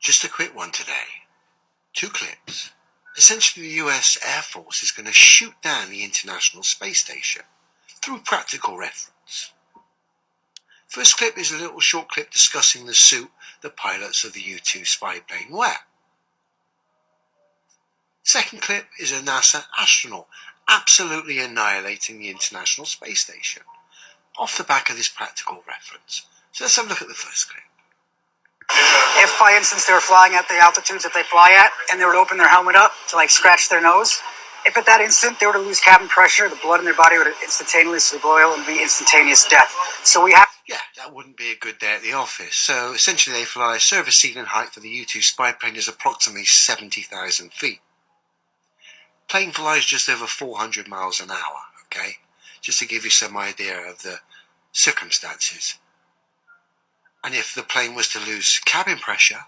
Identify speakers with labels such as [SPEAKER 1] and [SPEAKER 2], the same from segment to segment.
[SPEAKER 1] Just a quick one today. 2 clips. Essentially, the US Air Force is going to shoot down the International Space Station through practical reference. First clip is a little short clip discussing the suit the pilots of the U-2 spy plane wear. Second clip is a NASA astronaut absolutely annihilating the International Space Station off the back of this practical reference. So let's have a look at the first clip.
[SPEAKER 2] If by instance they were flying at the altitudes that they fly at and they were to open their helmet up to scratch their nose, if at that instant they were to lose cabin pressure, the blood in their body would instantaneously boil and be instantaneous death. So we have...
[SPEAKER 1] Yeah, that wouldn't be a good day at the office. So essentially they fly. Service ceiling height for the U-2 spy plane is approximately 70,000 feet. Plane flies just over 400 miles an hour, okay? Just to give you some idea of the circumstances. And if the plane was to lose cabin pressure,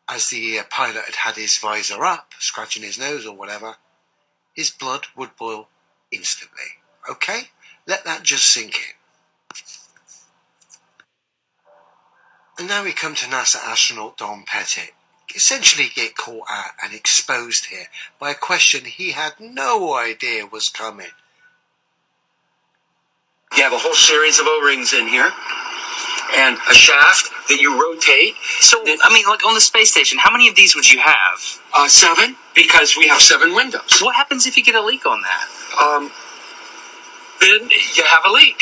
[SPEAKER 1] as the pilot had his visor up, scratching his nose or whatever, his blood would boil instantly. Okay? Let that just sink in. And now we come to NASA astronaut Don Pettit. Essentially get caught out and exposed here by a question he had no idea was coming.
[SPEAKER 3] You have a whole series of O-rings in here, and a shaft that you rotate.
[SPEAKER 4] So, on the space station, how many of these would you have?
[SPEAKER 3] 7, because we have 7 windows.
[SPEAKER 4] What happens if you get a leak on that?
[SPEAKER 3] Then you have a leak.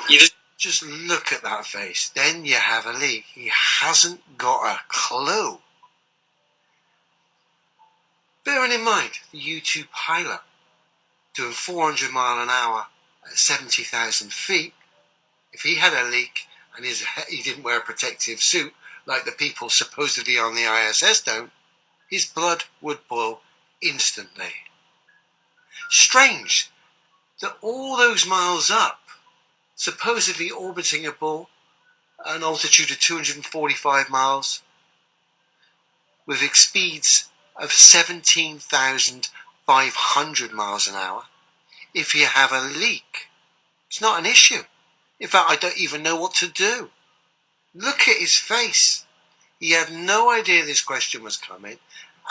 [SPEAKER 3] You
[SPEAKER 1] just look at that face. Then you have a leak. He hasn't got a clue. Bearing in mind, the U-2 pilot doing 400 miles an hour at 70,000 feet, if he had a leak and he didn't wear a protective suit like the people supposedly on the ISS don't, his blood would boil instantly. Strange that all those miles up, supposedly orbiting above an altitude of 245 miles, with speeds of 17,500 miles an hour, if you have a leak, it's not an issue. In fact, I don't even know what to do. Look at his face. He had no idea this question was coming,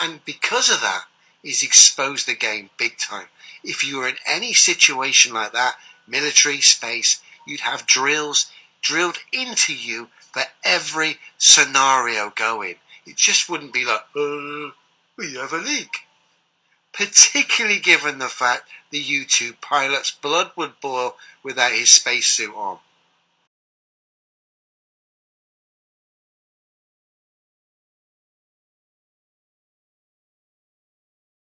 [SPEAKER 1] and because of that, he's exposed the game big time. If you were in any situation like that, military, space, you'd have drills drilled into you for every scenario going. It just wouldn't be like, we have a leak. Particularly given the fact the U-2 pilot's blood would boil without his spacesuit on.